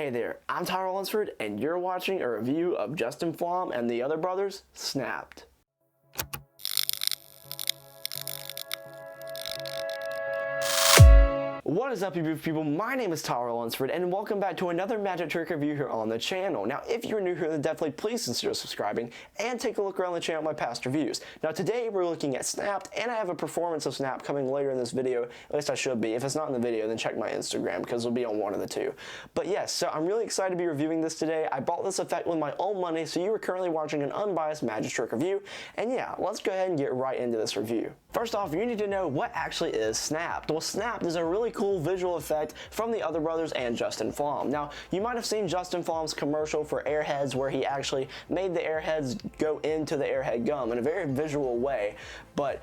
Hey there, I'm Tyler Lunsford, and you're watching a review of Justin Flom and the Other Brothers' Snapped. What is up, you beautiful people? My name is Tyler Lunsford, and welcome back to another magic trick review here on the channel. Now, if you're new here, then definitely please consider subscribing and take a look around the channel at my past reviews. Now, today we're looking at Snapped, and I have a performance of Snapped coming later in this video. At least I should be. If it's not in the video, then check my Instagram, because it'll be on one of the two. But yes, so I'm really excited to be reviewing this today. I bought this effect with my own money, so you are currently watching an unbiased magic trick review. And yeah, let's go ahead and get right into this review. First off, you need to know what actually is Snapped. Well, Snapped is a really cool visual effect from the Other Brothers and Justin Flom. Now, you might have seen Justin Flom's commercial for Airheads where he actually made the Airheads go into the Airhead gum in a very visual way, but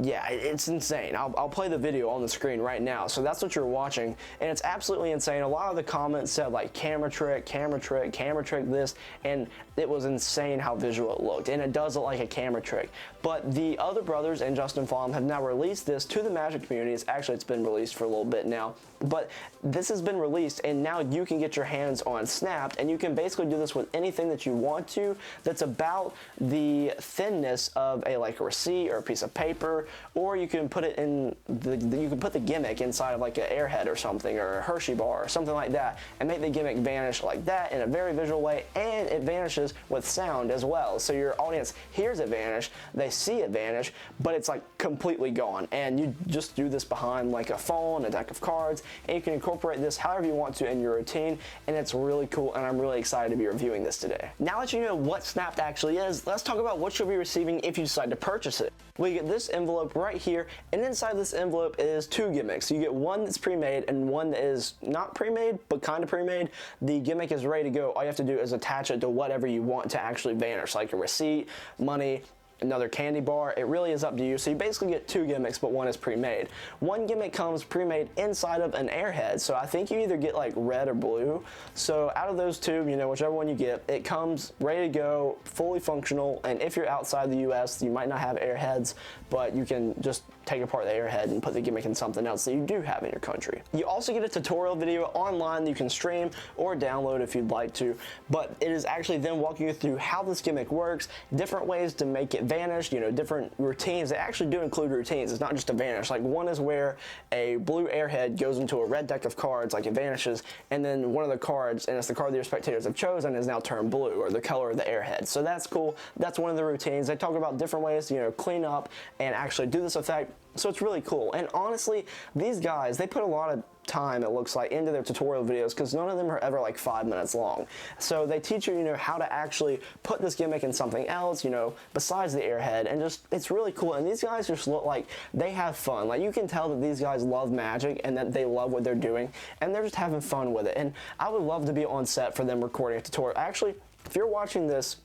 yeah, it's insane. I'll play the video on the screen right now. So that's what you're watching, and it's absolutely insane. A lot of the comments said like camera trick, camera trick, camera trick this, and it was insane how visual it looked, and it does look like a camera trick. But the Other Brothers and Justin Flom have now released this to the magic community. It's been released for a little bit now, but this has been released, and now you can get your hands on Snapped, and you can basically do this with anything that you want to that's about the thinness of a receipt or a piece of paper, or you can put it in you can put the gimmick inside of like an Airhead or something, or a Hershey bar or something like that, and make the gimmick vanish like that in a very visual way, and it vanishes with sound as well. So your audience hears it vanish, they see it vanish, but it's like completely gone, and you just do this behind like a phone, a deck of cards, and you can incorporate this however you want to in your routine, and it's really cool, and I'm really excited to be reviewing this today. Now that you know what Snapped actually is, let's talk about what you'll be receiving if you decide to purchase it. We get this envelope right here, and inside this envelope is two gimmicks. You get one that's pre-made and one that is not pre-made, but kind of pre-made. The gimmick is ready to go. All you have to do is attach it to whatever you want to actually vanish, like a receipt, money, another candy bar. It really is up to you. So you basically get two gimmicks, but one is pre-made. One gimmick comes pre-made inside of an Airhead, so I think you either get like red or blue. So out of those two, you know, whichever one you get, it comes ready to go, fully functional, and if you're outside the US, you might not have Airheads, but you can just take apart the Airhead and put the gimmick in something else that you do have in your country. You also get a tutorial video online that you can stream or download if you'd like to, but it is actually then walking you through how this gimmick works, different ways to make it vanish, you know, different routines. They actually do include routines. It's not just a vanish. Like one is where a blue Airhead goes into a red deck of cards, like it vanishes, and then one of the cards, and it's the card that your spectators have chosen, is now turned blue, or the color of the Airhead. So that's cool. That's one of the routines. They talk about different ways to, you know, clean up and actually do this effect. So it's really cool. And honestly, these guys, they put a lot of time, it looks like, into their tutorial videos, because none of them are ever like 5 minutes long. So they teach you, you know, how to actually put this gimmick in something else, you know, besides the Airhead, and just, it's really cool. And these guys just look like they have fun. Like, you can tell that these guys love magic and that they love what they're doing, and they're just having fun with it. And I would love to be on set for them recording a tutorial. Actually, if you're watching this,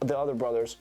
the Other Brothers,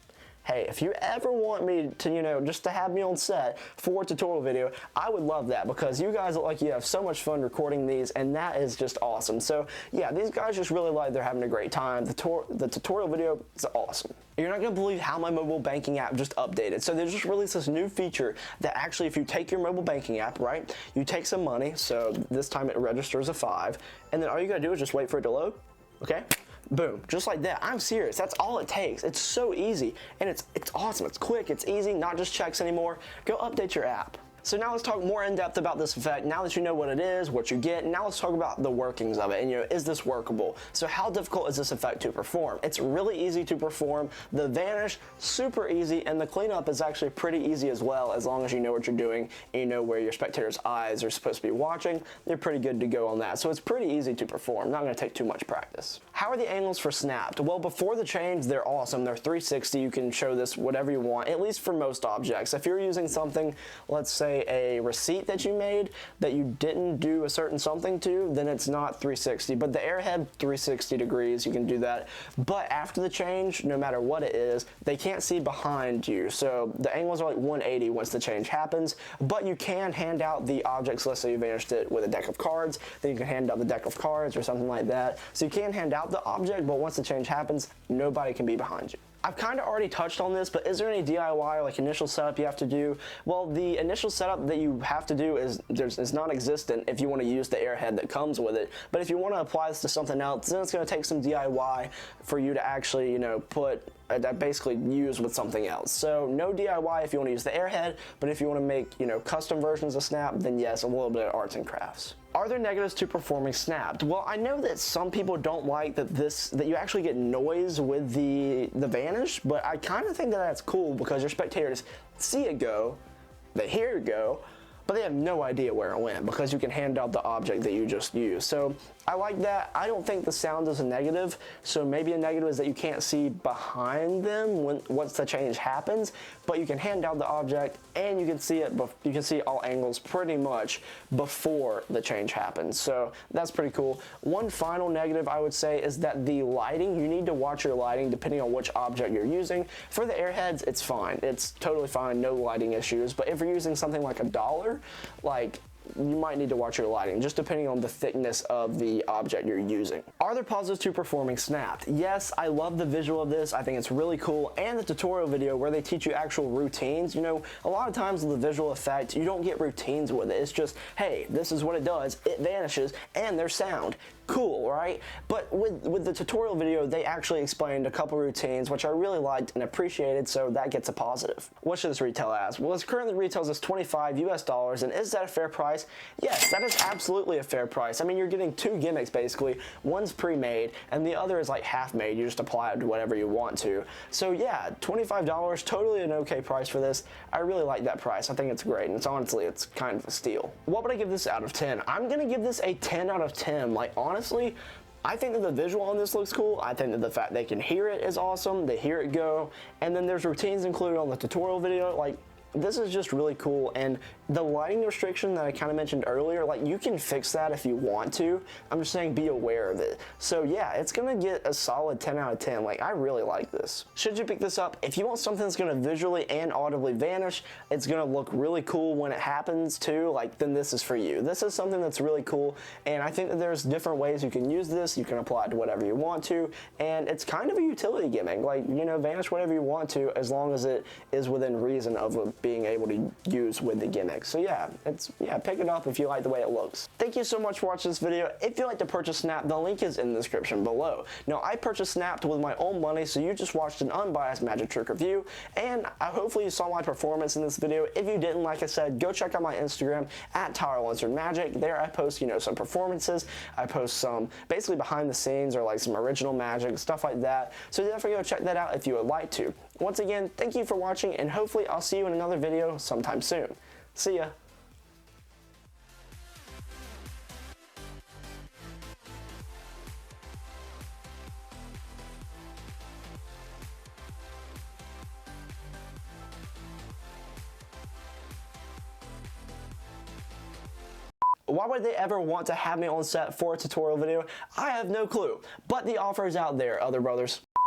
hey, if you ever want me to, you know, just to have me on set for a tutorial video, I would love that, because you guys look like you have so much fun recording these, and that is just awesome. So yeah, these guys just really like they're having a great time. The tutorial video is awesome. You're not going to believe how my mobile banking app just updated. So they just released this new feature that actually, if you take your mobile banking app, right, you take some money, so this time it registers a 5, and then all you got to do is just wait for it to load, okay? Boom, just like that. I'm serious, that's all it takes. It's so easy, and it's awesome. It's quick, it's easy, not just checks anymore. Go update your app. So now let's talk more in depth about this effect. Now that you know what it is, what you get, now let's talk about the workings of it, and, you know, is this workable? So how difficult is this effect to perform? It's really easy to perform. The vanish, super easy, and the cleanup is actually pretty easy as well, as long as you know what you're doing and you know where your spectators' eyes are supposed to be watching. They're pretty good to go on that. So it's pretty easy to perform, not gonna take too much practice. How are the angles for Snapped? Well, before the change, they're awesome. They're 360, you can show this whatever you want, at least for most objects. If you're using something, let's say a receipt that you made that you didn't do a certain something to, then it's not 360. But the Airhead, 360 degrees, you can do that. But after the change, no matter what it is, they can't see behind you. So the angles are like 180 once the change happens, but you can hand out the objects. Let's say you vanished it with a deck of cards, then you can hand out the deck of cards or something like that. So you can hand out the object, but once the change happens, nobody can be behind you. I've kind of already touched on this, but is there any DIY, like initial setup you have to do? Well, the initial setup that you have to do is non-existent if you want to use the airhead that comes with it. But if you want to apply this to something else, then it's going to take some DIY for you to actually, put basically use with something else. So no DIY if you want to use the airhead, but if you want to make, custom versions of Snap, then yes, a little bit of arts and crafts. Are there negatives to performing Snapped? Well, I know that some people don't like that you actually get noise with the vanish, but I kind of think that that's cool because your spectators see it go, they hear it go, but they have no idea where it went because you can hand out the object that you just used. So I like that. I don't think the sound is a negative, so maybe a negative is that you can't see behind them once the change happens, but you can hand out the object and you can see it. You can see all angles pretty much before the change happens, so that's pretty cool. One final negative I would say is that the lighting, you need to watch your lighting depending on which object you're using. For the airheads, it's fine. It's totally fine, no lighting issues, but if you're using something like $1, you might need to watch your lighting, just depending on the thickness of the object you're using. Are there positives to performing Snapped? Yes, I love the visual of this. I think it's really cool, and the tutorial video where they teach you actual routines. A lot of times with the visual effect, you don't get routines with it. It's just, hey, this is what it does, it vanishes, and there's sound. Cool, right? But with the tutorial video, they actually explained a couple routines, which I really liked and appreciated, so that gets a positive. What should this retail as? Well, it currently retails as $25 US, and is that a fair price? Yes, that is absolutely a fair price. I mean, you're getting two gimmicks basically. One's pre-made, and the other is like half-made. You just apply it to whatever you want to. So yeah, $25, totally an okay price for this. I really like that price. I think it's great, and it's kind of a steal. What would I give this out of 10? I'm gonna give this a 10 out of 10. Like, honestly, I think that the visual on this looks cool. I think that the fact they can hear it is awesome. They hear it go, and then there's routines included on the tutorial video. Like, this is just really cool, and the lighting restriction that I kind of mentioned earlier, like, you can fix that if you want to. I'm just saying be aware of it. So yeah, it's gonna get a solid 10 out of 10. Like, I really like this. Should you pick this up? If you want something that's gonna visually and audibly vanish, it's gonna look really cool when it happens too, like, then this is for you. This is something that's really cool, and I think that there's different ways you can use this. You can apply it to whatever you want to, and it's kind of a utility gimmick. Like, vanish whatever you want to, as long as it is within reason of being able to use with the gimmick. So yeah, pick it up if you like the way it looks. Thank you so much for watching this video. If you'd like to purchase Snap, the link is in the description below. Now, I purchased Snapped with my own money, so you just watched an unbiased magic trick review, and hopefully you saw my performance in this video. If you didn't, like I said, go check out my Instagram at TowerLizardMagic. There I post, some performances. I post some basically behind the scenes or like some original magic, stuff like that. So definitely go check that out if you would like to. Once again, thank you for watching, and hopefully I'll see you in another video sometime soon. See ya. Why would they ever want to have me on set for a tutorial video? I have no clue, but the offer is out there, other brothers.